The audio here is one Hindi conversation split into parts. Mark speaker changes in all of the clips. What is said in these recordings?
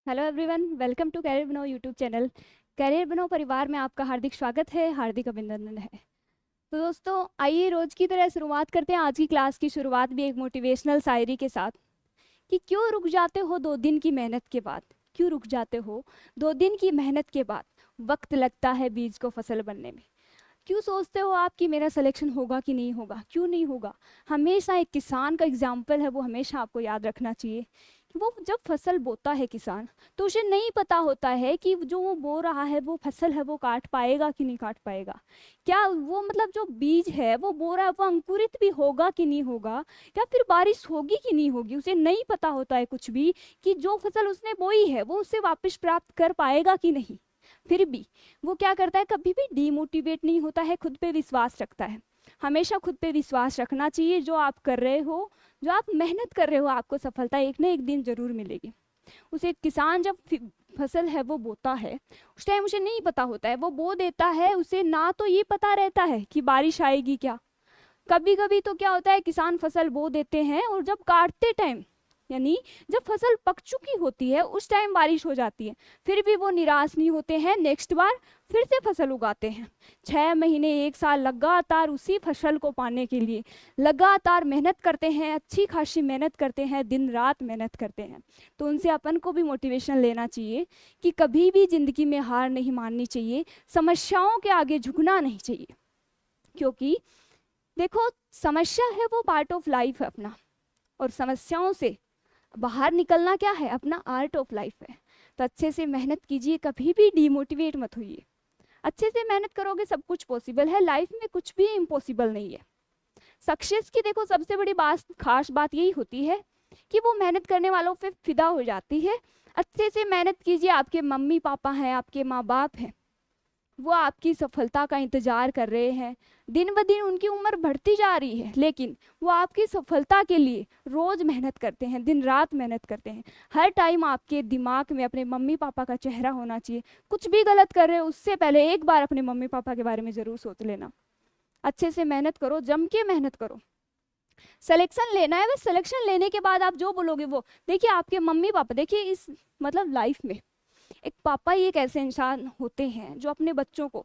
Speaker 1: Hello everyone, welcome to career बनाओ यूट्यूब चैनल। कैरियर बनाओ परिवार में आपका हार्दिक स्वागत है, हार्दिक अभिनंदन है। तो दोस्तों, आइए रोज की तरह शुरुआत करते हैं। आज की क्लास की शुरुआत भी एक मोटिवेशनल शायरी के साथ कि क्यों रुक जाते हो 2 दिन की मेहनत के बाद। क्यों रुक जाते हो 2 दिन की मेहनत के बाद, वक्त लगता है बीज को फसल बनने में। क्यों सोचते हो आप कि मेरा सिलेक्शन होगा कि नहीं होगा, क्यों नहीं होगा। हमेशा एक किसान का एग्जाम्पल है, वो हमेशा आपको याद रखना चाहिए कि वो जब फसल बोता है किसान, तो उसे नहीं पता होता है कि जो वो बो रहा है वो फसल है, वो काट पाएगा कि नहीं काट पाएगा। क्या वो मतलब जो बीज है वो बो रहा है, वो अंकुरित भी होगा कि नहीं होगा, या फिर बारिश होगी कि नहीं होगी। उसे नहीं पता होता है कुछ भी कि जो फसल उसने बोई है वो उसे वापस प्राप्त कर पाएगा कि नहीं। फिर भी वो क्या करता है, कभी भी डीमोटिवेट नहीं होता है, खुद पे विश्वास रखता है। हमेशा खुद पे विश्वास रखना चाहिए। जो आप कर रहे हो, जो आप मेहनत कर रहे हो, आपको सफलता एक ना एक दिन जरूर मिलेगी। उसे किसान जब फसल है वो बोता है, उस टाइम उसे नहीं पता होता है, वो बो देता है, उसे ना तो ये पता रहता है कि बारिश आएगी क्या। कभी कभी तो क्या होता है, किसान फसल बो देते हैं और जब काटते टाइम, यानी जब फसल पक चुकी होती है, उस टाइम बारिश हो जाती है। फिर भी वो निराश नहीं होते हैं, नेक्स्ट बार फिर से फसल उगाते हैं। 6 महीने 1 साल लगातार उसी फसल को पाने के लिए लगातार मेहनत करते हैं, अच्छी खासी मेहनत करते हैं, दिन रात मेहनत करते हैं। तो उनसे अपन को भी मोटिवेशन लेना चाहिए कि कभी भी जिंदगी में हार नहीं माननी चाहिए, समस्याओं के आगे झुकना नहीं चाहिए। क्योंकि देखो, समस्या है वो पार्ट ऑफ लाइफ है अपना, और समस्याओं से बाहर निकलना क्या है, अपना आर्ट ऑफ लाइफ है। तो अच्छे से मेहनत कीजिए, कभी भी डिमोटिवेट मत होइए। अच्छे से मेहनत करोगे सब कुछ पॉसिबल है, लाइफ में कुछ भी इम्पॉसिबल नहीं है। सक्सेस की देखो सबसे बड़ी बात, खास बात यही होती है कि वो मेहनत करने वालों पे फिदा हो जाती है। अच्छे से मेहनत कीजिए, आपके मम्मी पापा हैं, आपके माँ बाप हैं, वो आपकी सफलता का इंतजार कर रहे हैं। दिन ब दिन उनकी उम्र बढ़ती जा रही है, लेकिन वो आपकी सफलता के लिए रोज मेहनत करते हैं, दिन रात मेहनत करते हैं। हर टाइम आपके दिमाग में अपने मम्मी पापा का चेहरा होना चाहिए। कुछ भी गलत कर रहे हो उससे पहले एक बार अपने मम्मी पापा के बारे में जरूर सोच लेना। अच्छे से मेहनत करो, जम के मेहनत करो। सिलेक्शन लेना है, बस सिलेक्शन लेने के बाद आप जो बोलोगे वो। देखिए आपके मम्मी पापा, देखिए इस मतलब लाइफ में एक पापा ही एक ऐसे इंसान होते हैं जो अपने बच्चों को,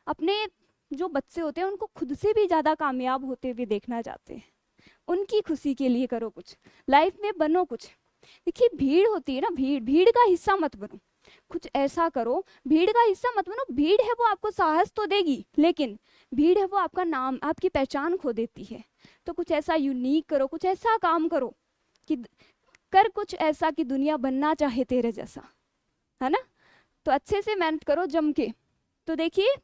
Speaker 1: अपने जो बच्चे होते हैं उनको खुद से भी ज्यादा कामयाब होते हुए देखना चाहते हैं। उनकी खुशी के लिए करो कुछ, लाइफ में बनो कुछ। देखिए भीड़ होती है ना, भीड़, भीड़ का हिस्सा मत बनो। कुछ ऐसा करो, भीड़ का हिस्सा मत बनो। भीड़ है वो आपको साहस तो देगी, लेकिन भीड़ है वो आपका नाम, आपकी पहचान खो देती है। तो कुछ ऐसा यूनिक करो, कुछ ऐसा काम करो कि कर कुछ ऐसा कि दुनिया बनना चाहे तेरे जैसा, है ना। तो अच्छे से मेहनत करो जम के। तो देखिए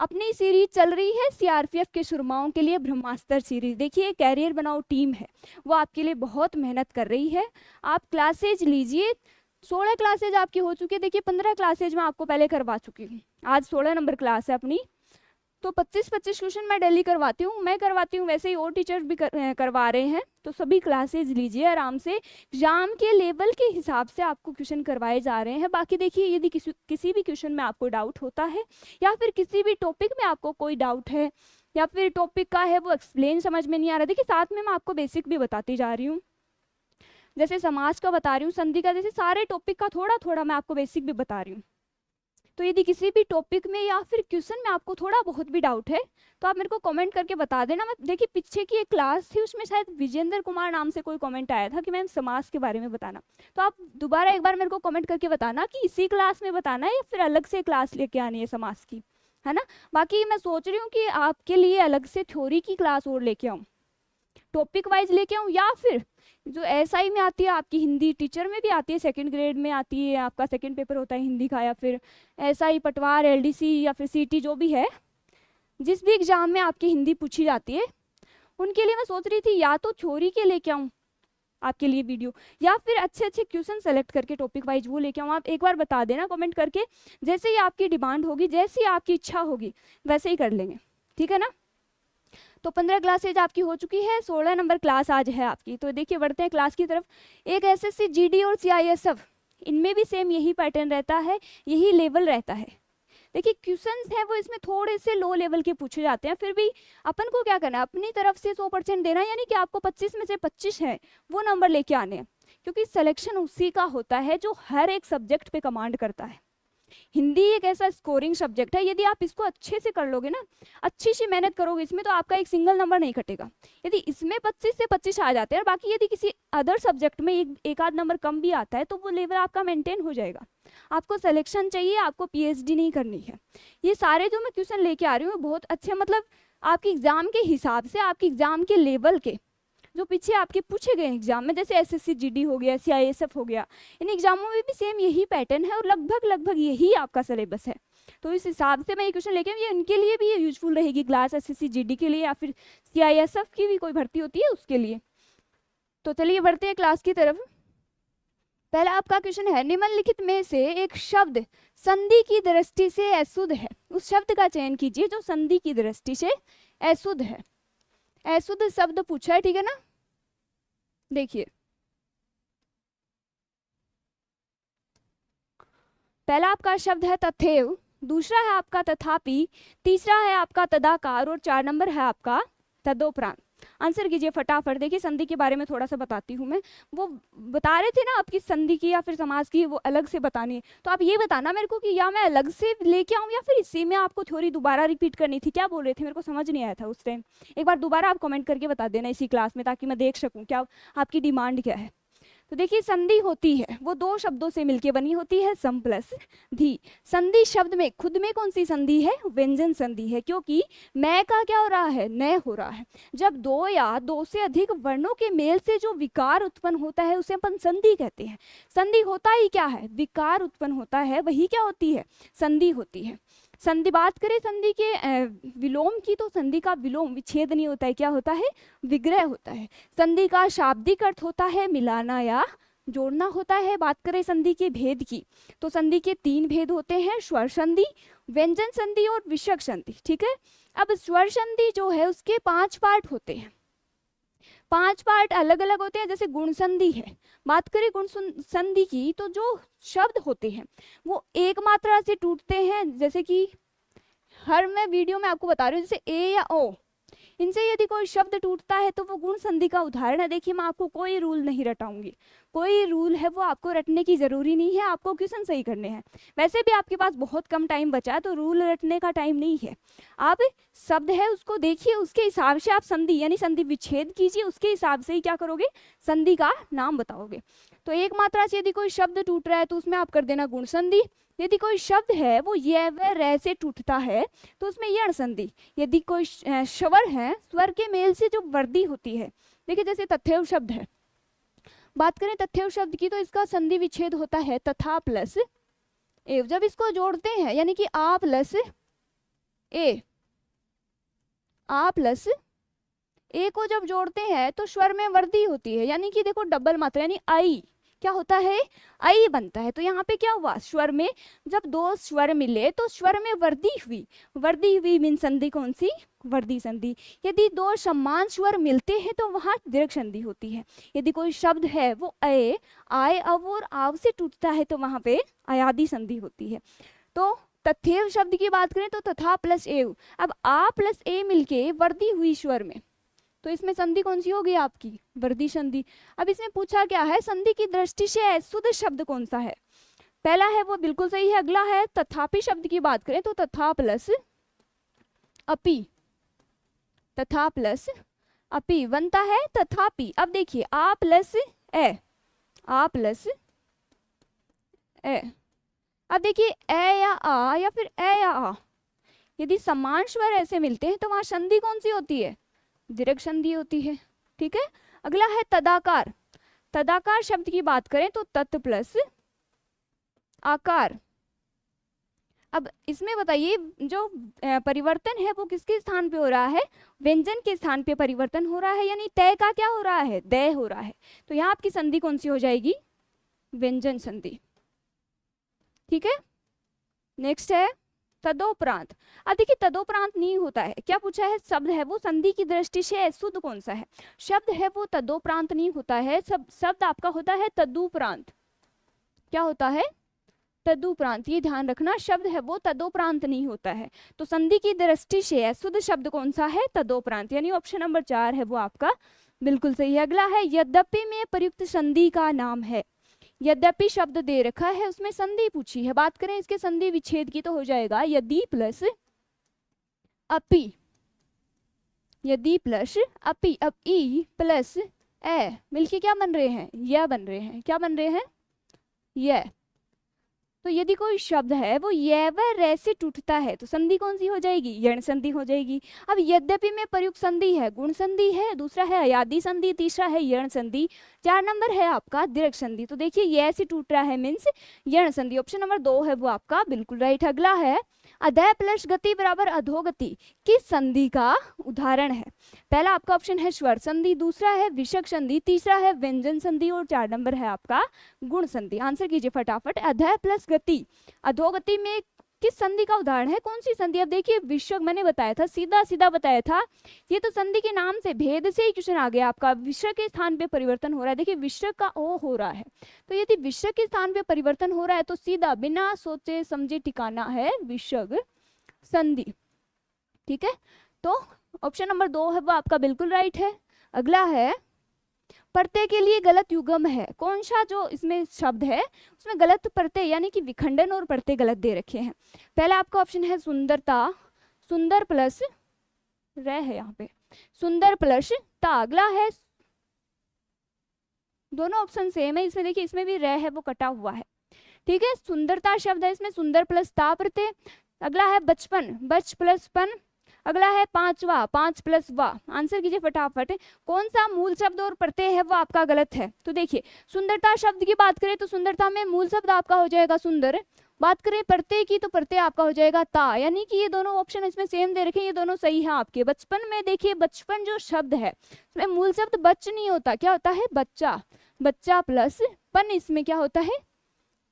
Speaker 1: अपनी सीरीज चल रही है सीआरपीएफ के सुरमाओं के लिए, ब्रह्मास्त्र सीरीज। देखिए कैरियर बनाओ टीम है, वो आपके लिए बहुत मेहनत कर रही है। आप क्लासेज लीजिए, 16 क्लासेज आपकी हो चुकी है। देखिए 15 क्लासेज मैं आपको पहले करवा चुकी हूँ, आज 16 नंबर क्लास है अपनी। तो 25-25 क्वेश्चन मैं डेली करवाती हूँ, मैं करवाती हूँ, वैसे ही और टीचर्स भी करवा रहे हैं। तो सभी क्लासेज लीजिए आराम से, एग्जाम के लेवल के हिसाब से आपको क्वेश्चन करवाए जा रहे हैं। बाकी देखिए यदि किसी भी क्वेश्चन में आपको डाउट होता है, या फिर किसी भी टॉपिक में आपको कोई डाउट है, या फिर टॉपिक का है वो एक्सप्लेन समझ में नहीं आ रहा, देखिए साथ में मैं आपको बेसिक भी बताती जा रही हूँ। जैसे समाज का बता रही हूँ, संधि का, जैसे सारे टॉपिक का थोड़ा थोड़ा मैं आपको बेसिक भी बता रही हूँ। तो यदि किसी भी टॉपिक में या फिर क्वेश्चन में आपको थोड़ा बहुत भी डाउट है, तो आप मेरे को कमेंट करके बता देना। मैं देखिए पीछे की एक क्लास थी, उसमें शायद विजेंद्र कुमार नाम से कोई कमेंट आया था कि मैम समाज के बारे में बताना। तो आप दोबारा एक बार मेरे को कमेंट करके बताना कि इसी क्लास में बताना है या फिर अलग से क्लास लेके आनी है समाज की, है ना। बाकी मैं सोच रही हूँ कि आपके लिए अलग से थ्योरी की क्लास और लेके आऊँ, टॉपिक वाइज लेके आऊँ, या फिर जो एसआई में आती है आपकी, हिंदी टीचर में भी आती है, सेकंड ग्रेड में आती है, आपका सेकंड पेपर होता है हिंदी का, या फिर एसआई पटवार एलडीसी या फिर सीटी जो भी है, जिस भी एग्जाम में आपकी हिंदी पूछी जाती है, उनके लिए मैं सोच रही थी या तो थ्योरी के लेके आऊँ आपके लिए वीडियो, या फिर अच्छे अच्छे क्वेश्चन सेलेक्ट करके टॉपिक वाइज वो लेके आऊँ। आप एक बार बता देना कमेंट करके, जैसे ही आपकी डिमांड होगी, जैसी आपकी इच्छा होगी वैसे ही कर लेंगे, ठीक है ना। तो 15 क्लासेज आपकी हो चुकी है, 16 नंबर क्लास आज है आपकी। तो देखिए बढ़ते हैं क्लास की तरफ। एक एसएससी जीडी और सीआईएसएफ, इनमें भी सेम यही पैटर्न रहता है, यही लेवल रहता है। देखिए क्वेश्चंस हैं वो इसमें थोड़े से लो लेवल के पूछे जाते हैं, फिर भी अपन को क्या करना है, अपनी तरफ से 100% देना, यानी कि आपको 25 में से 25 है वो नंबर लेके आने हैं। क्योंकि सिलेक्शन उसी का होता है जो हर एक सब्जेक्ट पे कमांड करता है। हिंदी एक ऐसा स्कोरिंग सब्जेक्ट है, यदि आप इसको अच्छे से कर लोगे ना, अच्छी सी मेहनत करोगे इसमें, तो आपका एक सिंगल नंबर नहीं कटेगा। यदि इसमें 25 से 25 आ जाते हैं और बाकी यदि किसी अदर सब्जेक्ट में एक आध नंबर कम भी आता है तो वो लेवल आपका मेंटेन हो जाएगा। आपको सिलेक्शन चाहिए, आपको पीएचडी नहीं करनी है। ये सारे जो मैं क्वेश्चन लेके आ रही हूँ बहुत अच्छे, मतलब आपके एग्जाम के हिसाब से, आपके एग्जाम के लेवल के, जो पीछे आपके पूछे गए एग्जाम में, जैसे एसएससी जीडी हो गया, सीआईएसएफ हो गया, इन एग्जामों में भी सेम यही पैटर्न है और लगभग यही आपका सिलेबस है। तो इस हिसाब से मैं ये क्वेश्चन लेके, ये इनके लिए भी ये यूजफुल रहेगी, क्लास एसएससी जीडी के लिए या फिर सीआईएसएफ की भी कोई भर्ती होती है उसके लिए। तो चलिए बढ़ते हैं क्लास की तरफ। पहला आपका क्वेश्चन है, निम्नलिखित में से एक शब्द संधि की दृष्टि से अशुद्ध है। उस शब्द का चयन कीजिए जो संधि की दृष्टि से अशुद्ध है। अशुद्ध शब्द पूछा है, ठीक है ना। देखिए पहला आपका शब्द है तथैव, दूसरा है आपका तथापि, तीसरा है आपका तदाकार और 4 नंबर है आपका तदोपरांत। आंसर कीजिए फटाफट। देखिए संधि के बारे में थोड़ा सा बताती हूँ मैं, वो बता रहे थे ना आपकी संधि की या फिर समास की वो अलग से बतानी है, तो आप ये बताना मेरे को कि या मैं अलग से लेके आऊँ या फिर इसी में आपको थ्योरी दोबारा रिपीट करनी थी। क्या बोल रहे थे, मेरे को समझ नहीं आया था उस टाइम। एक बार दोबारा आप कमेंट करके बता देना इसी क्लास में, ताकि मैं देख सकूँ क्या आपकी डिमांड क्या है। तो देखिए संधि होती है वो 2 शब्दों से मिलकर बनी होती है, सम प्लस धी। संधि शब्द में खुद में कौन सी संधि है, व्यंजन संधि है, क्योंकि मैं का क्या हो रहा है, नय हो रहा है। जब 2 या 2 से अधिक वर्णों के मेल से जो विकार उत्पन्न होता है उसे अपन संधि कहते हैं। संधि होता ही क्या है, विकार उत्पन्न होता है, वही क्या होती है, संधि होती है। संधि बात करें संधि के विलोम की, तो संधि का विलोम विच्छेद नहीं होता है, क्या होता है, विग्रह होता है। संधि का शाब्दिक अर्थ होता है मिलाना या जोड़ना होता है। बात करें संधि के भेद की, तो संधि के 3 भेद होते हैं, स्वर संधि, व्यंजन संधि और विषयक संधि, ठीक है। अब स्वर संधि जो है उसके 5 पार्ट होते हैं, 5 पार्ट अलग अलग होते हैं। जैसे गुण संधि है, बात करें गुण संधि की, तो जो शब्द होते हैं वो एक मात्रा से टूटते हैं। जैसे कि हर मैं वीडियो में आपको बता रही हूँ, जैसे ए या ओ, इनसे यदि कोई शब्द टूटता है तो वो गुण संधि का उदाहरण है। देखिए मैं आपको कोई रूल नहीं रटाऊंगी, कोई रूल है वो आपको रटने की जरूरी नहीं है, आपको क्वेश्चन सही करने हैं। वैसे भी आपके पास बहुत कम टाइम बचा है, तो रूल रटने का टाइम नहीं है। आप शब्द है उसको देखिए, उसके हिसाब से आप संधि यानी संधि विच्छेद कीजिए, उसके हिसाब से ही क्या करोगे, संधि का नाम बताओगे। तो एक मात्रा से यदि कोई शब्द टूट रहा है तो उसमें आप कर देना गुण संधि। यदि कोई शब्द है वो ये व रे से टूटता है तो उसमें यण संधि। यदि कोई स्वर है, स्वर के मेल से जो वर्दी होती है, देखिए जैसे तथैव शब्द है, बात करें तथैव शब्द की, तो इसका संधि विच्छेद होता है तथा प्लस एव। जब इसको जोड़ते हैं यानी कि आ प्लस ए, आ प्लस ए को जब जोड़ते हैं तो स्वर में वर्दी होती है, यानी कि देखो डबल मात्रा यानी आई, क्या होता है, आई बनता है। तो यहाँ पे क्या हुआ, स्वर में जब 2 स्वर मिले तो स्वर में वर्दी हुई, वर्दी हुई मीन संधि कौन सी, वर्दी संधि। यदि 2 समान स्वर मिलते हैं तो वहां दीर्घ संधि होती है। यदि कोई शब्द है वो ए, आय, अव और आव से टूटता है तो वहां पे अयादि संधि होती है। तो तथैव शब्द की बात करें तो तथा प्लस एव, अब आ प्लस ए मिलके वर्दी हुई स्वर में, तो इसमें संधि कौन सी होगी आपकी, वर्दी संधि। अब इसमें पूछा क्या है, संधि की दृष्टि से अशुद्ध शब्द कौन सा है। पहला है वो बिल्कुल सही है, अगला है तथापि शब्द की बात करें तो तथा प्लस अपि, तथा प्लस अपि बनता है तथापि। अब देखिए आ प्लस ए, आ प्लस ए, अब देखिए ए या आ या फिर ए या आ, यदि समान स्वर ऐसे मिलते हैं तो वहां संधि कौन सी होती है, दीर्घ संधि होती है, ठीक है। अगला है तदाकार। तदाकार शब्द की बात करें तो तत् प्लस आकार। अब इसमें बताइए जो परिवर्तन है वो किसके स्थान पे हो रहा है, व्यंजन के स्थान पे परिवर्तन हो रहा है, यानी तय का क्या हो रहा है, दय हो रहा है। तो यहाँ आपकी संधि कौन सी हो जाएगी, व्यंजन संधि, ठीक है। नेक्स्ट है तदोपरांत। अब देखिए तदोपरांत नहीं होता है, क्या पूछा है, शब्द है वो संधि की दृष्टि से अशुद्ध कौन सा है, शब्द है वो तदोपरांत नहीं होता है, शब्द आपका होता है तदुपरांत। क्या होता है, तदुपरांत, ये ध्यान रखना, शब्द है वो तदोपरांत नहीं होता है। तो संधि की दृष्टि से अशुद्ध शब्द कौन सा है, तदोपरांत, यानी ऑप्शन नंबर 4 है वो आपका बिल्कुल सही है। अगला है यद्यपि में प्रयुक्त संधि का नाम है। यद्यपि शब्द दे रखा है, उसमें संधि पूछी है। बात करें इसके संधि विच्छेद की तो हो जाएगा यदि प्लस अपि, यदि प्लस अपि। अब ई प्लस ए मिलके क्या बन रहे हैं, यह बन रहे हैं। क्या बन रहे हैं, यह। तो यदि कोई शब्द है वो ये व रे से टूटता है तो संधि कौन सी हो जाएगी, यण संधि हो जाएगी। अब यद्यपि में प्रयुक्त संधि है, गुण संधि है, दूसरा है अयादि संधि, तीसरा है यण संधि, 4 नंबर है आपका दीर्घ संधि। तो देखिए ये से टूट रहा है मीन्स यण संधि। ऑप्शन नंबर 2 है वो आपका बिल्कुल राइट। अगला है अधः प्लस गति बराबर अधोगति, किस संधि का उदाहरण है। पहला आपका ऑप्शन है स्वर संधि, दूसरा है विषक संधि, तीसरा है व्यंजन संधि और 4 नंबर है आपका गुण संधि। आंसर कीजिए फटाफट। अधः प्लस गति, अधोगति में किस संधि का उदाहरण है, कौन सी संधि। अब देखिए विषक मैंने बताया था, सीधा सीधा बताया था, ये तो संधि के नाम से भेद से ही क्वेश्चन आ गया आपका। विषक के स्थान पे परिवर्तन हो रहा है, देखिए विषक का ओ हो रहा है, तो यदि विषक के स्थान पे परिवर्तन हो रहा है तो सीधा बिना सोचे समझे ठिकाना है विषक संधि। ठीक है, तो ऑप्शन नंबर 2 है वो आपका बिल्कुल राइट है। अगला है प्रत्यय के लिए गलत युग्म है, कौन सा जो इसमें शब्द है उसमें गलत प्रत्यय यानी कि विखंडन और प्रत्यय गलत दे रखे हैं। पहला आपका ऑप्शन है सुंदरता, सुंदर प्लस रह है यहाँ पे, सुंदर प्लस ता। अगला है, दोनों ऑप्शन सेम है इसमें, देखिए इसमें भी रह है वो कटा हुआ है। ठीक है, सुंदरता शब्द है इसमें सुंदर प्लस ता प्रत्यय। अगला है बचपन, बच प्लस पन। अगला है पांचवा, 5 प्लस वा। आंसर कीजिए फटाफट, कौन सा मूल शब्द और प्रत्यय है वो आपका गलत है। तो देखिए सुंदरता शब्द की बात करें तो सुंदरता में मूल शब्द आपका हो जाएगा सुंदर। बात करें प्रत्यय की तो प्रत्यय आपका हो जाएगा ता, यानी कि ये दोनों ऑप्शन इसमें सेम दे रखे हैं, ये दोनों सही है आपके। बचपन में देखिए बचपन जो शब्द है उसमें मूल शब्द बच नहीं होता, क्या होता है बच्चा, बच्चा प्लस पन, इसमें क्या होता है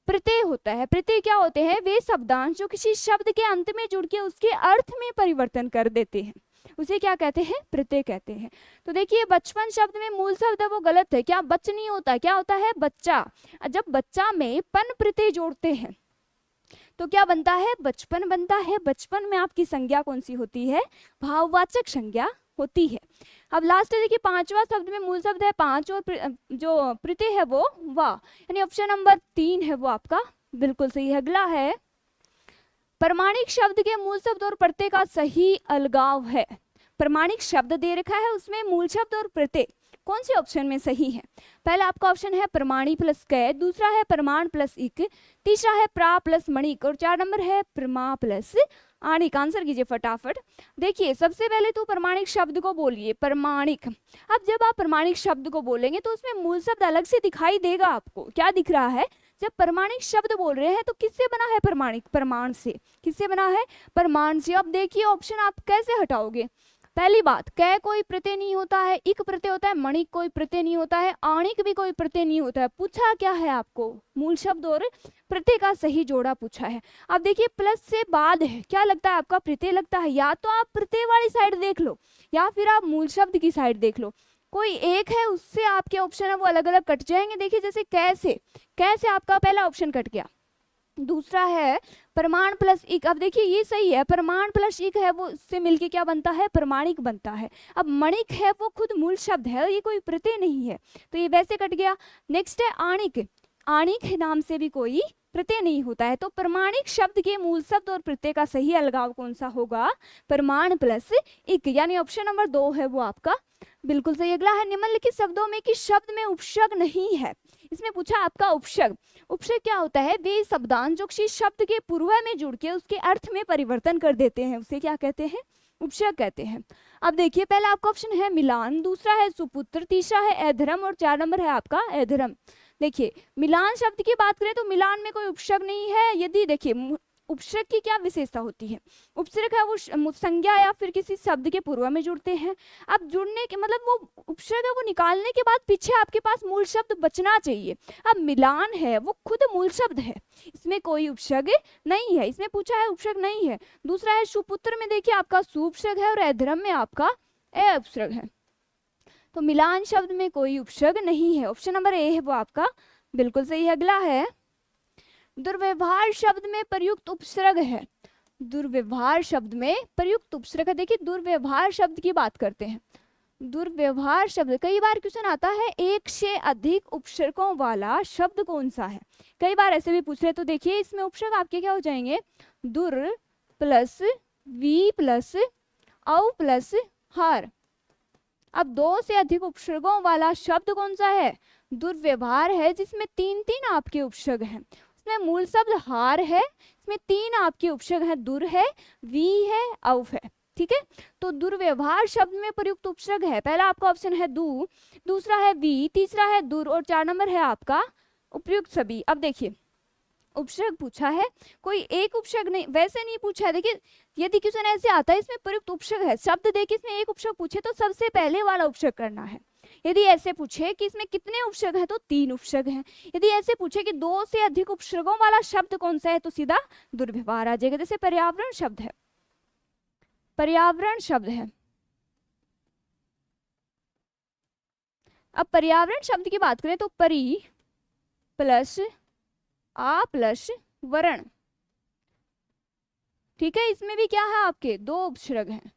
Speaker 1: प्रत्यय होता है। प्रत्यय क्या होते हैं, वे शब्दांश जो किसी शब्द के अंत में जुड़ के उसके अर्थ में परिवर्तन कर देते हैं, उसे क्या कहते हैं, प्रत्यय कहते हैं। तो देखिए बचपन शब्द में मूल शब्द है वो गलत है, क्या बच नहीं होता, क्या होता है बच्चा। जब बच्चा में पन प्रत्यय जोड़ते हैं तो क्या बनता है, बचपन बनता है। बचपन में आपकी संज्ञा कौन सी होती है, भाववाचक संज्ञा होती है। अब लास्ट देखिए पांचवा शब्द में मूल शब्द है पांच और जो प्रत्यय है वो वाह, यानी ऑप्शन नंबर 3 है वो आपका बिल्कुल सही है। अगला है प्रमाणिक शब्द के मूल शब्द और प्रत्यय का सही अलगाव है। प्रमाणिक शब्द दे रखा है उसमें मूल शब्द और प्रत्यय कौन से ऑप्शन में सही है। पहला आपका ऑप्शन है प्रमाणी प्लस कै, दूसरा है प्रमाण प्लस इक, तीसरा है प्रा प्लस मणिक और 4 नंबर है प्रमा प्लस आणिक। आंसर कीजिए फटाफट। देखिए सबसे पहले तो प्रमाणिक शब्द को बोलिए प्रमाणिक। अब जब आप प्रमाणिक शब्द को बोलेंगे तो उसमें मूल शब्द अलग से दिखाई देगा आपको, क्या दिख रहा है, जब प्रमाणिक शब्द बोल रहे हैं तो किससे बना है प्रमाणिक, प्रमाण से। किससे बना है, प्रमाण से। अब देखिए ऑप्शन आप कैसे हटाओगे। पहली बात, कै कोई प्रत्यय नहीं होता है, इक प्रत्यय होता है, मणिक कोई प्रत्यय नहीं होता है, आणिक भी कोई प्रत्यय नहीं होता है। पूछा क्या है आपको, मूल शब्द और प्रत्यय का सही जोड़ा पूछा है। अब देखिए प्लस से बाद है, क्या लगता है आपका प्रत्यय लगता है, या तो आप प्रत्यय वाली साइड देख लो या फिर आप मूल शब्द की साइड देख लो, कोई एक है, उससे आपके ऑप्शन है वो अलग अलग कट जाएंगे। देखिए जैसे कैसे आपका पहला ऑप्शन कट गया, दूसरा है प्रमाण प्लस इक। अब देखिए ये सही है, प्रमाण प्लस इक है वो इससे मिलके क्या बनता है, प्रमाणिक बनता है। अब मणिक है वो खुद मूल शब्द है, ये कोई प्रत्यय नहीं है, तो ये वैसे कट गया। नेक्स्ट है आणिक, आणिक नाम से भी कोई प्रत्यय नहीं होता है। तो प्रमाणिक शब्द के मूल शब्द और प्रत्यय का सही अलगाव कौन सा होगा, प्रमाण प्लस इक, यानी ऑप्शन नंबर 2 है वो आपका बिल्कुल सही। अगला है निम्नलिखित शब्दों में किस शब्द में उपसर्ग नहीं है। इसमें पूछा आपका उपसर्ग। उपसर्ग क्या होता है, वे शब्दांश जो किसी शब्द के पूर्व में जुड़ के उसके अर्थ में परिवर्तन कर देते हैं, उसे क्या कहते हैं, उपसर्ग कहते हैं। अब देखिए पहला आपका ऑप्शन है मिलान, दूसरा है सुपुत्र, तीसरा है अधर्म और 4 नंबर है आपका अधर्म। देखिए मिलान शब्द की बात करें तो मिलान में कोई उपसर्ग नहीं है। यदि देखिए उपसर्ग की क्या विशेषता होती है, उपसर्ग है वो संज्ञा या फिर किसी शब्द के पूर्व में जुड़ते हैं। अब जुड़ने के मतलब वो उपसर्ग है वो निकालने के बाद पीछे आपके पास मूल शब्द बचना चाहिए। अब मिलान है वो खुद मूल शब्द है, इसमें कोई उपसर्ग नहीं है, इसमें पूछा है उपसर्ग नहीं है। दूसरा है सुपुत्र में देखिए आपका सुपसर्ग है और अधर्म में आपका उपसर्ग है, तो मिलान शब्द में कोई उपसर्ग नहीं है। ऑप्शन नंबर ए है वो आपका बिल्कुल सही है। अगला है दुर्व्यवहार शब्द में प्रयुक्त उपसर्ग है। दुर्व्यवहार शब्द में प्रयुक्त उपसर्ग है। देखिए दुर्व्यवहार शब्द की बात करते हैं दुर्व्यवहार शब्द, कई बार क्वेश्चन आता है एक से अधिक उपसर्गों वाला शब्द कौन सा है, कई बार ऐसे भी पूछ रहे। तो देखिए इसमें उपसर्ग आपके क्या हो जाएंगे, दुर प्लस वी प्लस औ प्लस हार। अब दो से अधिक उपसर्गों वाला शब्द कौन सा है, दुर्व्यवहार है, जिसमें तीन तीन आपके उपसर्ग हैं। उसमें मूल शब्द हार है, इसमें तीन आपके उपसर्ग है, दुर है, वी है, औ है। ठीक है, तो दुर्व्यवहार शब्द में प्रयुक्त उपसर्ग है, पहला आपका ऑप्शन है दू, दूसरा है वी, तीसरा है दुर और 4 नंबर है आपका उपयुक्त सभी। अब देखिए उपसर्ग पूछा है, कोई एक उपसर्ग नहीं, वैसे नहीं पूछा है। देखिए यदि क्वेश्चन ऐसे आता है इसमें प्रयुक्त उपसर्ग है, शब्द देखिए इसमें एक उपसर्ग पूछे तो सबसे पहले वाला उपसर्ग करना है। यदि ऐसे पूछे कि इसमें कितने उपसर्ग हैं तो 3 उपसर्ग हैं। यदि ऐसे पूछे कि 2 से अधिक उपसर्गों वाला शब्द कौन सा है तो सीधा दुर्व्यवहार आ जाएगा। जैसे पर्यावरण शब्द है, पर्यावरण शब्द है। अब पर्यावरण शब्द की बात करें तो परि प्लस आ प्लस वरण, ठीक है, इसमें भी क्या है आपके 2 उपसर्ग हैं,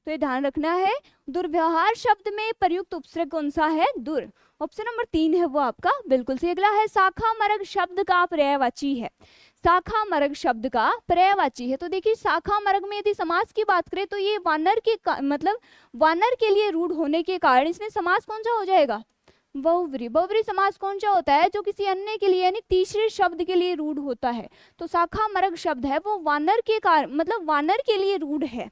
Speaker 1: तो ये ध्यान रखना है। दुर्व्यवहार शब्द में प्रयुक्त उपसर्ग कौन सा है, दुर। ऑप्शन नंबर 3 है वो आपका बिल्कुल सही। अगला है शाखा मर्ग शब्द का पर्यायवाची है, शाखा मर्ग शब्द का पर्यायवाची है। तो देखिए शाखा मर्ग में यदि समास की बात करें तो ये वानर के मतलब वानर के लिए रूढ़ होने के कारण इसमें समास कौन सा हो जाएगा, बहुव्रीहि। बहुव्रीहि समास कौन सा होता है, जो किसी अन्य के लिए यानी तीसरे शब्द के लिए रूढ़ होता है। तो शाखा मर्ग शब्द है वो वानर के कारण मतलब वानर के लिए रूढ़ है।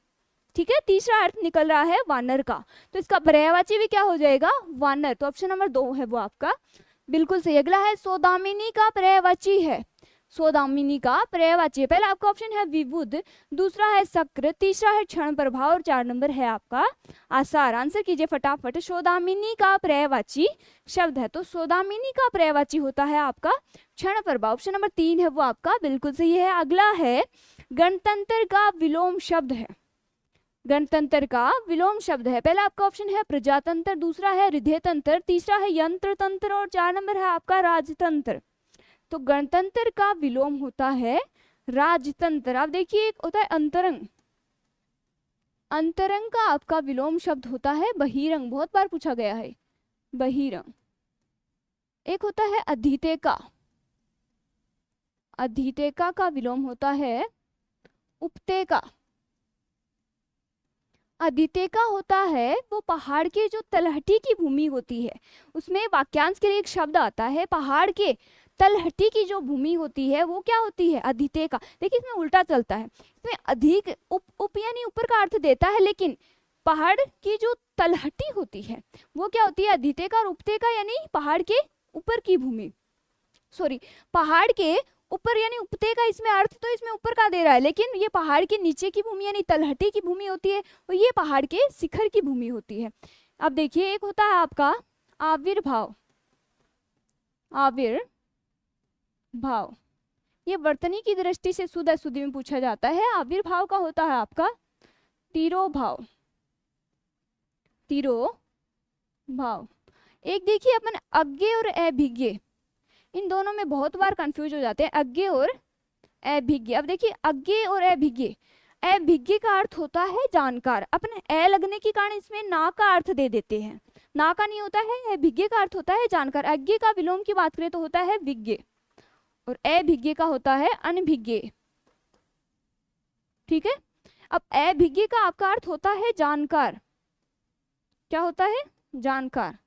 Speaker 1: ठीक है, तीसरा अर्थ निकल रहा है वानर का, तो इसका पर्यायवाची भी क्या हो जाएगा, वानर। तो ऑप्शन नंबर 2 है वो आपका बिल्कुल सही। अगला है सौदामिनी का पर्यायवाची है, सौदामिनी का पर्यायवाची है। पहला आपका ऑप्शन है विबुध, दूसरा है शक्र, तीसरा है क्षण प्रभाव और 4 नंबर है आपका आसार। आंसर कीजिए फटाफट। सौदामिनी का पर्यायवाची शब्द है, तो सौदामिनी का पर्यायवाची होता है आपका क्षण प्रभाव। ऑप्शन नंबर 3 है वो आपका बिल्कुल सही है। अगला है गणतंत्र का विलोम शब्द है, गणतंत्र का विलोम शब्द है। पहला आपका ऑप्शन है प्रजातंत्र, दूसरा है हृदय तंत्र, तीसरा है यंत्र तंत्र और 4 नंबर है आपका राजतंत्र। तो गणतंत्र का विलोम होता है राजतंत्र। अब देखिए एक होता है अंतरंग, अंतरंग का आपका विलोम शब्द होता है बहिरंग, बहुत बार पूछा गया है बहिरंग। एक होता है अधीतेका, अधीतेका का विलोम होता है उपतेका। अधीतेका होता है वो पहाड़ के जो तलहटी की भूमि होती है, उसमें वाक्यांश के लिए एक शब्द आता है, पहाड़ के तलहटी की जो भूमि होती है वो क्या होती है, अधीतेका। देखिए इसमें उल्टा चलता है, इसमें अधिक उप यानी ऊपर का अर्थ देता है, लेकिन पहाड़ की जो तलहटी होती है वो क्या होती है, अधीतेका। और उपतेका यानी पहाड़ के ऊपर की भूमि, सॉरी पहाड़ के ऊपर यानी उपतेका, इसमें अर्थ तो इसमें ऊपर का दे रहा है, लेकिन ये पहाड़ के नीचे की भूमि यानी तलहटी की भूमि होती है और ये पहाड़ के शिखर की भूमि होती है। अब देखिए एक होता है आपका आविर्भाव, आविर्भाव ये वर्तनी की दृष्टि से शुद्ध अशुद्धि में पूछा जाता है। आविर्भाव का होता है आपका तिरोभाव, तिरोभाव। एक देखिए अपन अज्ञे और अभिज्ञे, इन दोनों में बहुत बार कंफ्यूज हो जाते हैं, अज्ञे और अभिज्ञे। अब देखिए अज्ञे और अभिज्ञे, अभिज्ञे का अर्थ होता है जानकार, अपन ए लगने के कारण इसमें ना का अर्थ दे देते हैं, ना का नहीं होता है, अभिज्ञे का अर्थ होता है जानकार। अज्ञे का विलोम की बात करें तो होता है विज्ञे और अभिज्ञे का होता है अनभिज्ञे। ठीक है, अब अभिज्ञे का आपका अर्थ होता है जानकार, क्या होता है, जानकार,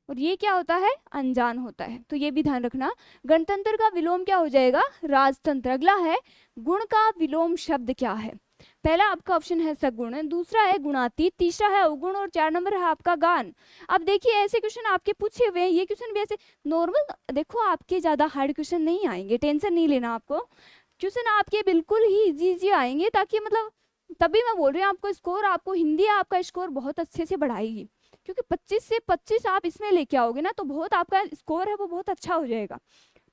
Speaker 1: और ये क्या होता है, अनजान होता है। तो ये भी ध्यान रखना। गणतंत्र का विलोम क्या हो जाएगा, राजतंत्र। अगला है गुण का विलोम शब्द क्या है। पहला आपका ऑप्शन है सगुण, दूसरा है गुणातीत, तीसरा है अवगुण और 4 नंबर है आपका गान। अब देखिए ऐसे क्वेश्चन आपके पूछे हुए, ये क्वेश्चन भी ऐसे नॉर्मल, देखो आपके ज्यादा हार्ड क्वेश्चन नहीं आएंगे, टेंशन नहीं लेना आपको, क्वेश्चन आपके बिल्कुल ही इजी आएंगे, ताकि मतलब तभी मैं बोल रही हूँ आपको स्कोर, आपको हिंदी आपका स्कोर बहुत अच्छे से बढ़ाएगी, क्योंकि 25 से 25 आप इसमें लेके आओगे ना तो बहुत आपका स्कोर है वो बहुत अच्छा हो जाएगा।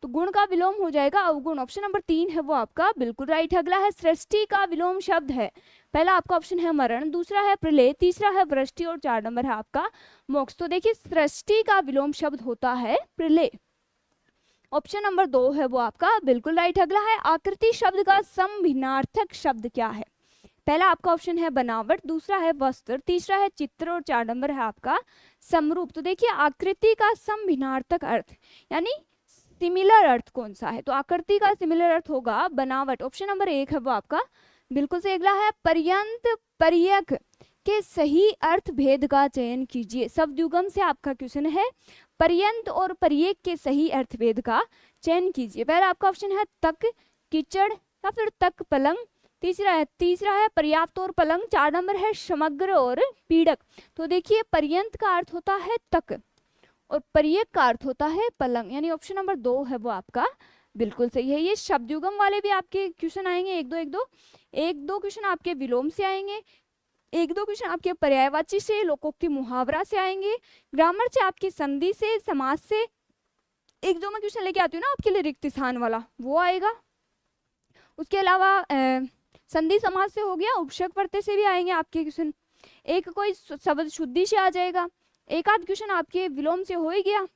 Speaker 1: तो गुण का विलोम हो जाएगा अवगुण। ऑप्शन नंबर 3 है वो आपका बिल्कुल राइट। अगला है सृष्टि का विलोम शब्द है। पहला आपका ऑप्शन है मरण, दूसरा है प्रलय, तीसरा है वृष्टि और 4 नंबर है आपका मोक्ष। तो देखिए सृष्टि का विलोम शब्द होता है प्रलय। ऑप्शन नंबर 2 है वो आपका बिल्कुल राइट। अगला है आकृति शब्द का समभिन्नार्थक शब्द क्या है। पहला आपका ऑप्शन है बनावट, दूसरा है वस्त्र, तीसरा है चित्र और 4 नंबर है आपका समरूप। तो देखिए आकृति का समभिन्नार्थक अर्थ यानी सिमिलर अर्थ कौन सा है, तो आकृति का सिमिलर अर्थ होगा बनावट, ऑप्शन नंबर 1 है वो आपका बिल्कुल से। अगला है पर्यंत पर्यक के सही अर्थ भेद का चयन कीजिए। शब्दयुगम से आपका क्वेश्चन है, पर्यंत और पर्यक के सही अर्थ भेद का चयन कीजिए। पहला आपका ऑप्शन है तक, कीचड़ या फिर तक पलंग, तीसरा है पर्याप्त और पलंग, 4 नंबर है समग्र और पीड़क। तो देखिए पर्यंत का अर्थ होता है तक और पर्यक का अर्थ होता है पलंग, यानी ऑप्शन नंबर 2 है वो आपका बिल्कुल सही है। ये शब्दयुगम वाले भी आपके क्वेश्चन आएंगे, एक दो क्वेश्चन आपके विलोम से आएंगे, एक दो क्वेश्चन आपके पर्यायवाची से, लोकोक्ति मुहावरा से आएंगे, ग्रामर से आपकी संधि से, समास से, एक दो मैं क्वेश्चन लेके आती हूँ ना आपके लिए रिक्त स्थान वाला वो आएगा। उसके अलावा संधि समास से हो गया, उपसर्ग प्रत्यय से भी आएंगे आपके क्वेश्चन, एक कोई शब्द शुद्धि से आ जाएगा, एक आध क्वेश्चन आपके विलोम से हो ही गया।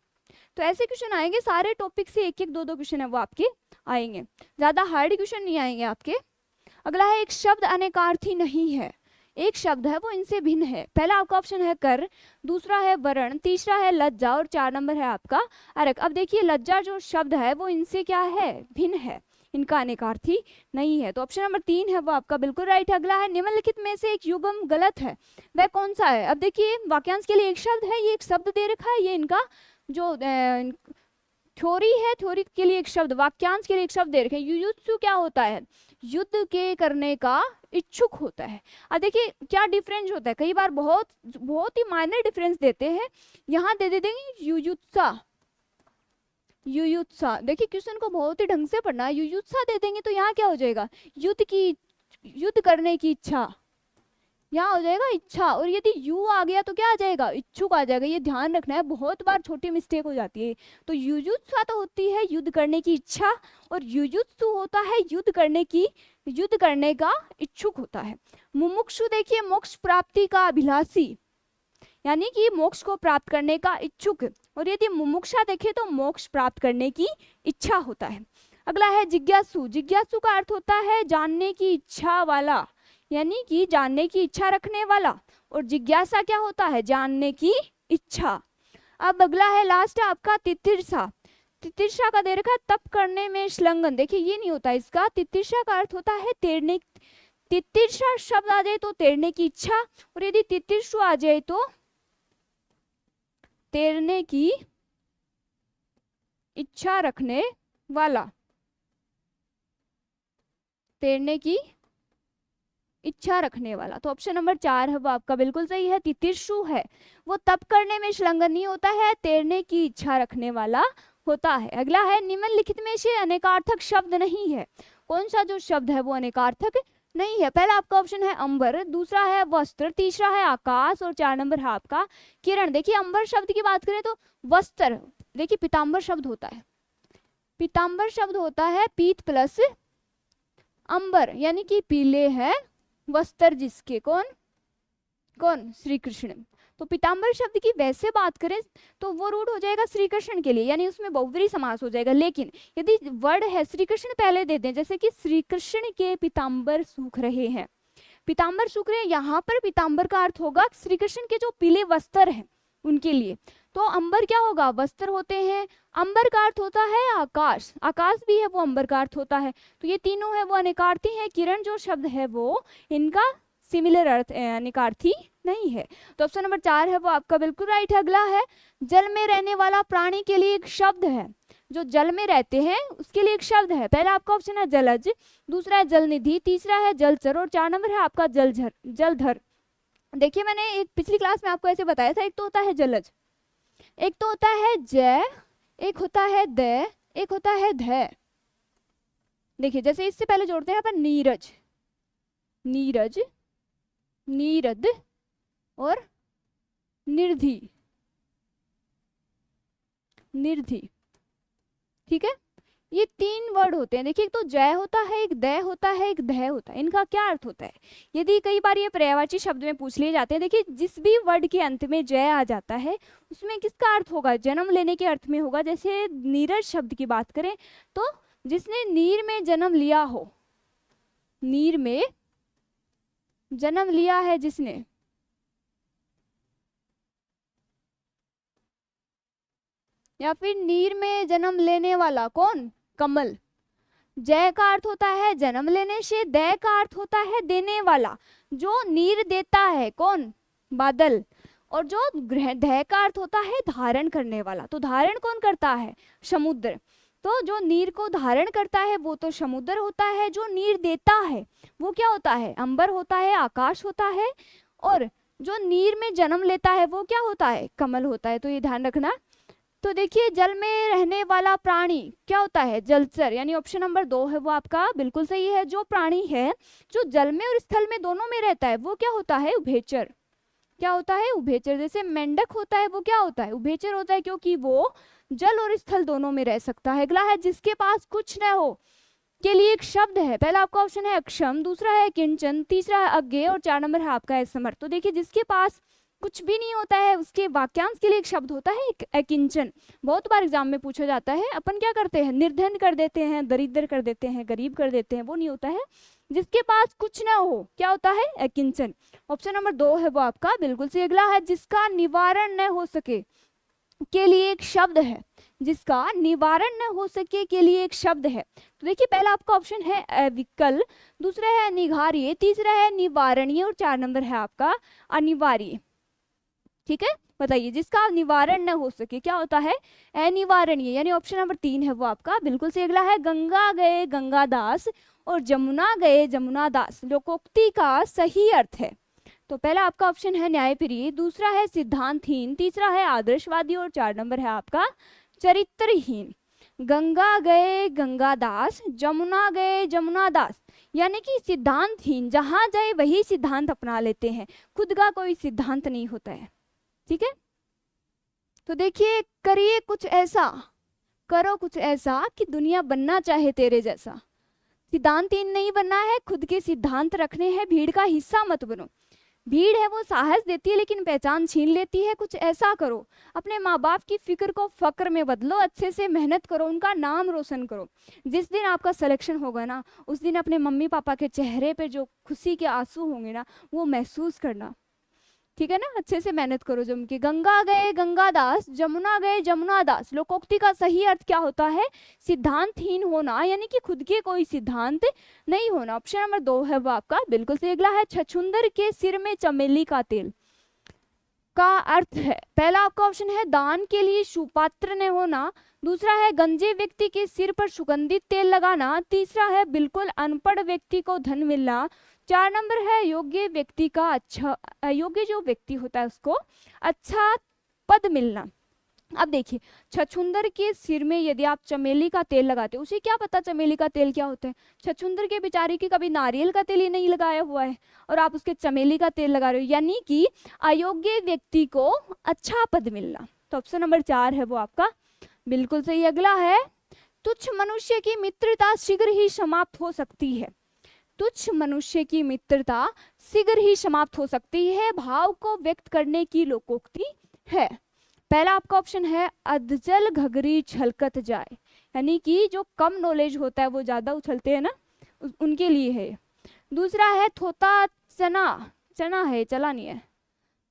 Speaker 1: तो ऐसे क्वेश्चन आएंगे, सारे टॉपिक से एक एक दो दो क्वेश्चन है वो आपके आएंगे, ज्यादा हार्ड क्वेश्चन नहीं आएंगे आपके। अगला है एक शब्द अनेकार्थी नहीं है, एक शब्द है वो इनसे भिन्न है। पहला आपका ऑप्शन है कर, दूसरा है वर्ण, तीसरा है लज्जा और 4 नंबर है आपका अर्क। अब देखिए लज्जा जो शब्द है वो इनसे क्या है, भिन्न है, इनका अनेकार्थी नहीं है, तो ऑप्शन नंबर 3 है वो आपका बिल्कुल राइट है। अगला है निम्नलिखित में से एक युग्म गलत है, वह कौन सा है। अब देखिए वाक्यांश के लिए एक शब्द है, ये एक शब्द दे रखा है, ये इनका जो थ्योरी है, थ्योरी के लिए एक शब्द, वाक्यांश के लिए एक शब्द दे रखे हैं। युयुत्सु क्या होता है, युद्ध के करने का इच्छुक होता है। अब देखिए क्या डिफरेंस होता है, कई बार बहुत ही माइनर डिफरेंस देते हैं, यहाँ दे देंगे युयुत्सा, युयुत्सा। देखिए क्वेश्चन को बहुत ही ढंग से पढ़ना है, युयुत्सा दे देंगे तो यहाँ क्या हो जाएगा, युद्ध करने की इच्छा, यहाँ हो जाएगा इच्छा, और यदि यू आ गया तो क्या आ जाएगा, इच्छुक आ जाएगा। ये ध्यान रखना है, बहुत बार छोटी मिस्टेक हो जाती है। तो युजुत्सा तो होती है युद्ध करने की इच्छा, और युजुत्सु होता है युद्ध करने का इच्छुक होता है। मुमुक्षु देखिए मोक्ष प्राप्ति का अभिलाषी, यानी कि मोक्ष को प्राप्त करने का इच्छुक, और यदि मुमुक्षा देखे तो मोक्ष प्राप्त करने की इच्छा होता है। अगला है जिज्ञासु, जिज्ञासु का अर्थ होता है जानने की इच्छा वाला, यानी कि जानने की इच्छा रखने वाला, और जिज्ञासा क्या होता है, जानने की इच्छा। अब अगला है लास्ट आपका तितिर्षा, तितिर्षा का दे रखा है तप करने में श्लंघन। देखिए ये नहीं होता इसका, तितिर्षा का अर्थ होता है तैरने, तितिर्षा शब्द आ जाए तो तैरने की इच्छा, और यदि तितिर्षु आ जाए तो तैरने की इच्छा रखने वाला, तैरने की इच्छा रखने वाला। तो ऑप्शन नंबर 4 है वो आपका बिल्कुल सही है। तितिर्षु है वो तप करने में श्लंघन नहीं होता है, तैरने की इच्छा रखने वाला होता है। अगला है निम्नलिखित में से अनेकार्थक शब्द नहीं है, कौन सा जो शब्द है वो अनेकार्थक नहीं है। पहला आपका ऑप्शन है अंबर, दूसरा है वस्त्र, तीसरा है आकाश और 4 नंबर है आपका किरण। देखिए अंबर शब्द की बात करें तो वस्त्र, देखिए पीताम्बर शब्द होता है, पीताम्बर शब्द होता है पीत प्लस अंबर, यानी कि पीले है वस्त्र जिसके, कौन श्री कृष्ण। तो पीताम्बर शब्द की वैसे बात करें तो वो रूट हो जाएगा श्री कृष्ण के लिए, यानी उसमें बहुव्रीहि समास हो जाएगा। लेकिन यदि वर्ड है श्री कृष्ण पहले दे दें, जैसे कि श्री कृष्ण के पीताम्बर सूख रहे हैं, पीताम्बर सूख रहे हैं, यहाँ पर पीताम्बर का अर्थ होगा श्री कृष्ण के जो पीले वस्त्र हैं उनके लिए। तो अंबर क्या होगा, वस्त्र होते हैं। अंबर का अर्थ होता है आकाश, आकाश भी है वो अंबर का अर्थ होता है। तो ये तीनों है वो अनेकार्थी हैं। किरण जो शब्द है वो इनका सिमिलर अर्थ अनेकार्थी नहीं है। तो ऑप्शन नंबर 4 है वो आपका बिल्कुल राइट है। अगला है जल में रहने वाला प्राणी के लिए एक शब्द है, जो जल में रहते हैं उसके लिए एक शब्द है। पहला आपका ऑप्शन है जलज, दूसरा है जलनिधि, तीसरा है जलचर और 4 नंबर है आपका जलधर। देखिए मैंने एक पिछली क्लास में आपको ऐसे बताया था, एक तो होता है जलज, एक तो होता है जय, एक होता है द, एक होता है ध। देखिए जैसे इससे पहले जोड़ते हैं अपन नीरज, नीरज, नीरद और निर्धि, निर्धि। ठीक है, ये 3 वर्ड होते हैं। देखिए एक तो जय होता है, एक द होता है, एक ध होता है। इनका क्या अर्थ होता है, यदि कई बार ये पर्यायवाची शब्द में पूछ लिए जाते हैं। देखिए जिस भी वर्ड के अंत में जय आ जाता है उसमें किसका अर्थ होगा, जन्म लेने के अर्थ में होगा। जैसे नीरज शब्द की बात करें तो जिसने नीर में जन्म लिया हो, नीर में जन्म लिया है जिसने, या फिर नीर में जन्म लेने वाला, कौन? कमल। जय का अर्थ होता है जन्म लेने से, दय का अर्थ होता है देने वाला, जो नीर देता है, कौन? बादल। और जो दय का अर्थ होता है धारण करने वाला, तो धारण कौन करता है? समुद्र। तो जो नीर को धारण करता है वो तो समुद्र होता है, जो नीर देता है वो क्या होता है? अंबर होता है, आकाश होता है। और जो नीर में जन्म लेता है वो क्या होता है? कमल होता है। तो ये ध्यान रखना। तो देखिए, जल में रहने वाला प्राणी क्या होता है? जलचर, यानी ऑप्शन नंबर 2 है वो आपका बिल्कुल सही है। जो प्राणी है जो जल में और स्थल में दोनों में रहता है वो क्या होता है? उभयचर। क्या होता है? उभयचर। जैसे मेंढक होता है वो क्या होता है? उभयचर होता है, क्योंकि वो जल और स्थल दोनों में रह सकता है। अगला है जिसके पास कुछ न हो के लिए एक शब्द है। पहला आपका ऑप्शन है अक्षम, दूसरा है किंचन, तीसरा है अज्ञेय और 4 नंबर है आपका असमर्थ। तो देखिए, जिसके पास कुछ भी नहीं होता है उसके वाक्यांश के लिए एक शब्द होता है अकिंचन। बहुत बार एग्जाम में पूछा जाता है। अपन क्या करते हैं? निर्धन कर देते हैं, दरिद्र कर देते हैं, गरीब कर देते हैं, वो नहीं होता है। जिसके पास कुछ ना हो क्या होता है? अकिंचन। ऑप्शन नंबर 2 है वो आपका बिल्कुल सही। अगला है जिसका निवारण न हो सके के लिए एक शब्द है। जिसका निवारण न हो सके के लिए एक शब्द है। तो देखिए, पहला आपका ऑप्शन है अविकल, दूसरा है निघार्य, तीसरा है निवारणीय और 4 नंबर है आपका अनिवार्य। ठीक है, बताइए जिसका निवारण न हो सके क्या होता है? अनिवारणीय, यानी ऑप्शन नंबर 3 है वो आपका बिल्कुल सही। अगला है गंगा गए गंगादास और जमुना गए जमुनादास लोकोक्ति का सही अर्थ है। तो पहला आपका ऑप्शन है न्यायप्रिय, दूसरा है सिद्धांतहीन, तीसरा है आदर्शवादी और 4 नंबर है आपका चरित्रहीन। गंगा गए गंगादास, जमुना गए जमुनादास, यानी कि सिद्धांतहीन, जहां जाए वही सिद्धांत अपना लेते हैं, खुद का कोई सिद्धांत नहीं होता है। ठीक है, तो देखिए, करिए कुछ ऐसा, करो कुछ ऐसा कि दुनिया बनना चाहे तेरे जैसा। सिद्धांतहीन नहीं बनना है, खुद के सिद्धांत रखने हैं, भीड़ का हिस्सा मत बनो। भीड़ है वो साहस देती है लेकिन पहचान छीन लेती है। कुछ ऐसा करो, अपने माँ बाप की फिक्र को फक्र में बदलो, अच्छे से मेहनत करो, उनका नाम रोशन करो। जिस दिन आपका सिलेक्शन होगा ना, उस दिन अपने मम्मी पापा के चेहरे पे जो खुशी के आंसू होंगे ना, वो महसूस करना। ठीक है ना, अच्छे से मेहनत करो जम के। गंगा गए गंगादास, जमुना गए जमुनादास लोकोक्ति का सही अर्थ क्या होता है? सिद्धांतहीन होना, यानी कि खुद के कोई सिद्धांत नहीं होना। ऑप्शन नंबर 2 है वो आपका बिल्कुल सही। अगला है छछूंदर के सिर में चमेली का तेल का अर्थ है। पहला आपका ऑप्शन है दान के लिए सुपात्र न होना, दूसरा है गंजे व्यक्ति के सिर पर सुगंधित तेल लगाना, तीसरा है बिल्कुल अनपढ़ व्यक्ति को धन मिलना, 4 नंबर है योग्य व्यक्ति का अच्छा, योग्य जो व्यक्ति होता है उसको अच्छा पद मिलना। अब देखिए, छछूंदर के सिर में यदि आप चमेली का तेल लगाते हो, उसे क्या पता चमेली का तेल क्या होता है? छछूंदर के बेचारे की कभी नारियल का तेल ही नहीं लगाया हुआ है और आप उसके चमेली का तेल लगा रहे हो, यानी कि अयोग्य व्यक्ति को अच्छा पद मिलना। तो ऑप्शन नंबर 4 है वो आपका बिल्कुल सही। अगला है तुच्छ मनुष्य की मित्रता शीघ्र ही समाप्त हो सकती है। तुच्छ मनुष्य की मित्रता शीघ्र ही समाप्त हो सकती है, भाव को व्यक्त करने की लोकोक्ति है। पहला आपका ऑप्शन है अधजल घघरी छलकत जाए, यानी कि जो कम नॉलेज होता है वो ज्यादा उछलते हैं ना, उनके लिए है। दूसरा है थोता चना, चना है चला नहीं है,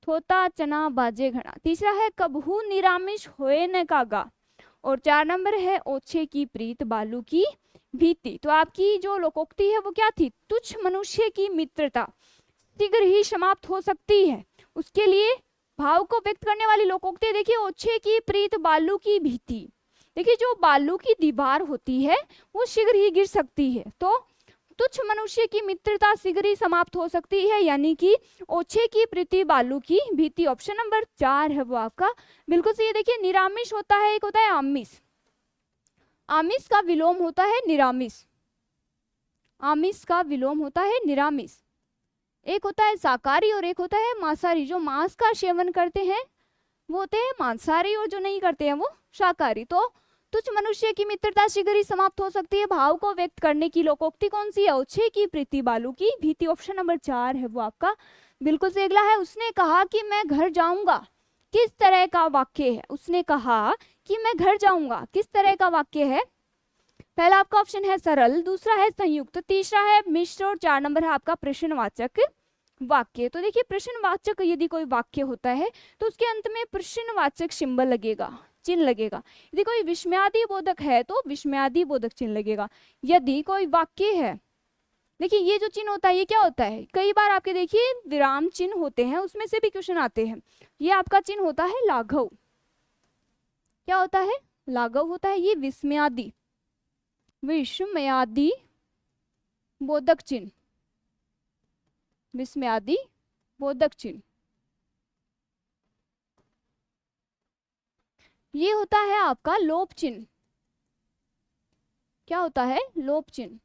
Speaker 1: थोता चना बाजे घना। तीसरा है कबहू निरामिष होए न कागा और 4 नंबर है ओछे की प्रीत बालू की भीति। तो आपकी जो लोकोक्ति है वो क्या थी? तुच्छ मनुष्य की मित्रता शीघ्र ही समाप्त हो सकती है, उसके लिए भाव को व्यक्त करने वाली लोकोक्ति। देखिए, ओछे की प्रीत बालू की भीति, देखिए जो बालू की दीवार होती है वो शीघ्र ही गिर सकती है, तो तुच्छ मनुष्य की मित्रता शीघ्र ही समाप्त हो सकती है, यानी कि ओछे की प्रीति बालू की भीति। ऑप्शन नंबर 4 है वो आपका बिल्कुल सही। देखिए, निरामिष होता है, एक होता है आमिष, आमिष का विलोम होता है निरामिष, आमिष का विलोम होता है निरामिष। एक होता है शाकाहारी और एक होता है मांसाहारी। जो मांस का सेवन करते हैं वो होते हैं मांसाहारी और जो नहीं करते हैं वो शाकाहारी। तो तुच्छ मनुष्य की मित्रता शीघ्र ही समाप्त हो सकती है, भाव को व्यक्त करने की लोकोक्ति कौन सी है? ओछे की प्रीति बालू की भीति। ऑप्शन नंबर 4 है वो आपका बिल्कुल सही। अगला है उसने कहा कि मैं घर जाऊंगा, किस तरह का वाक्य है? उसने कहा कि मैं घर जाऊंगा, किस तरह का वाक्य है? पहला आपका ऑप्शन है सरल, दूसरा है संयुक्त, तीसरा है मिश्र और 4 नंबर है आपका प्रश्नवाचक वाक्य। तो देखिए प्रश्नवाचक यदि कोई वाक्य होता है तो उसके अंत में प्रश्नवाचक सिंबल लगेगा, चिन्ह लगेगा। यदि कोई विस्मयादि बोधक है तो विस्मयादि बोधक चिन्ह लगेगा। यदि कोई वाक्य है, देखिए ये जो चिन्ह होता है ये क्या होता है, कई बार आपके देखिए विराम चिन्ह होते हैं, उसमें से भी क्वेश्चन आते हैं। ये आपका चिन्ह होता है लाघव। क्या होता है, लाघव होता है। ये विस्मयादि, विस्मयादि बोधक चिन्ह, विस्मयादि बोधक चिन्ह। ये होता है आपका लोप चिन्ह। क्या होता है, लोप चिन्ह।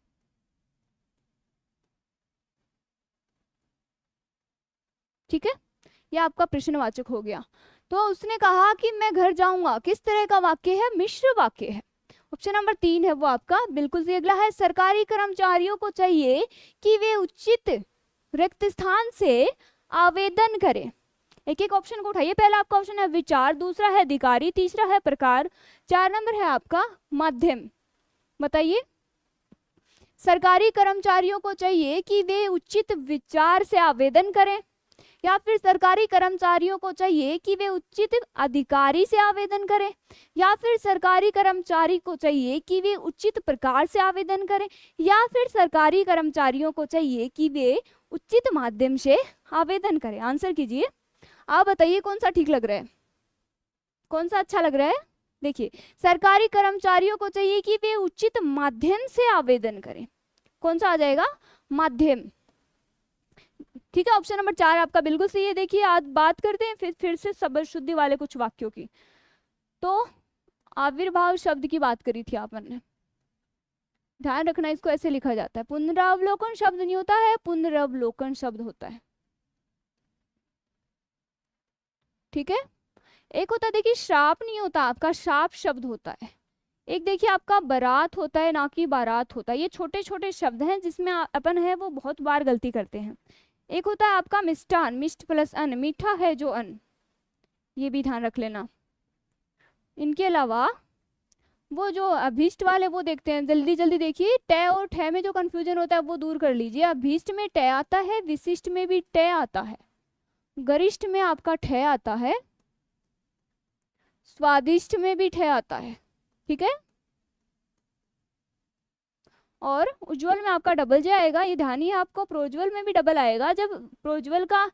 Speaker 1: ठीक है, ये आपका प्रश्नवाचक हो गया। तो उसने कहा कि मैं घर जाऊंगा, किस तरह का वाक्य है, मिश्र वाक्य है। ऑप्शन नंबर 3 है वो आपका बिल्कुल सही। अगला है सरकारी कर्मचारियों को चाहिए कि वे उचित रिक्त स्थान से आवेदन करें। एक एक ऑप्शन को उठाइए। पहला आपका ऑप्शन है विचार, दूसरा है अधिकारी, तीसरा है प्रकार, 4 नंबर है आपका माध्यम। बताइए, सरकारी कर्मचारियों को चाहिए कि वे उचित विचार से आवेदन करें, या फिर सरकारी कर्मचारियों को चाहिए कि वे उचित अधिकारी से आवेदन करें, या फिर सरकारी कर्मचारी को चाहिए कि वे उचित प्रकार से आवेदन करें, या फिर सरकारी कर्मचारियों को चाहिए कि वे उचित माध्यम से आवेदन करें। आंसर कीजिए, आप बताइए कौन सा ठीक लग रहा है, कौन सा अच्छा लग रहा है। देखिए सरकारी कर्मचारियों को चाहिए कि वे उचित माध्यम से आवेदन करें, कौन सा आ जाएगा, माध्यम। ठीक है, ऑप्शन नंबर 4 आपका बिल्कुल सही है। देखिए आज बात करते हैं फिर से शब्द शुद्धि वाले कुछ वाक्यों की। तो आविर्भाव शब्द की बात करी थी आपने, ध्यान रखना इसको ऐसे लिखा जाता है, पुनरावलोकन शब्द नहीं होता है, पुनरावलोकन शब्द होता है। ठीक है, एक होता है देखिए श्राप नहीं होता आपका, शाप शब्द होता है। एक देखिए आपका बारात होता है, ना कि बारात होता है। ये छोटे छोटे शब्द हैं जिसमें अपन है वो बहुत बार गलती करते हैं। एक होता है आपका मिष्टान, मिष्ट प्लस अन्न, मीठा है जो अन्न, ये भी ध्यान रख लेना। इनके अलावा वो जो अभीष्ट वाले वो देखते हैं, जल्दी जल्दी देखिए, ट और ठ में जो कंफ्यूजन होता है वो दूर कर लीजिए। अभीष्ट में ट आता है, विशिष्ट में भी ट आता है, गरिष्ठ में आपका ठ आता है, स्वादिष्ट में भी ठ आता है। ठीक है, और उज्ज्वल में आपका डबल जे आएगा, ये ध्यान ही आपको। प्रोज्वल में भी डबल आएगा। जब प्रोज्वल का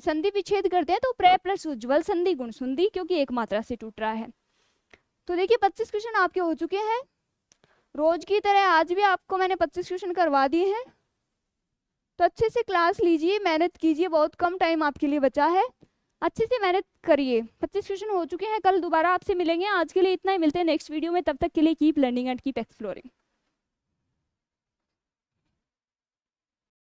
Speaker 1: संधि विच्छेद करते हैं तो प्रे प्लस उज्ज्वल संधि गुण संधि, क्योंकि एक मात्रा से टूट रहा है। तो देखिए 25 क्वेश्चन आपके हो चुके हैं। रोज की तरह आज भी आपको मैंने 25 क्वेश्चन करवा दिए हैं। तो अच्छे से क्लास लीजिए, मेहनत कीजिए, बहुत कम टाइम आपके लिए बचा है, अच्छे से मेहनत करिए। 25 क्वेश्चन हो चुके हैं, कल दोबारा आपसे मिलेंगे। आज के लिए इतना ही, मिलते हैं नेक्स्ट वीडियो में। तब तक के लिए keep learning and keep exploring.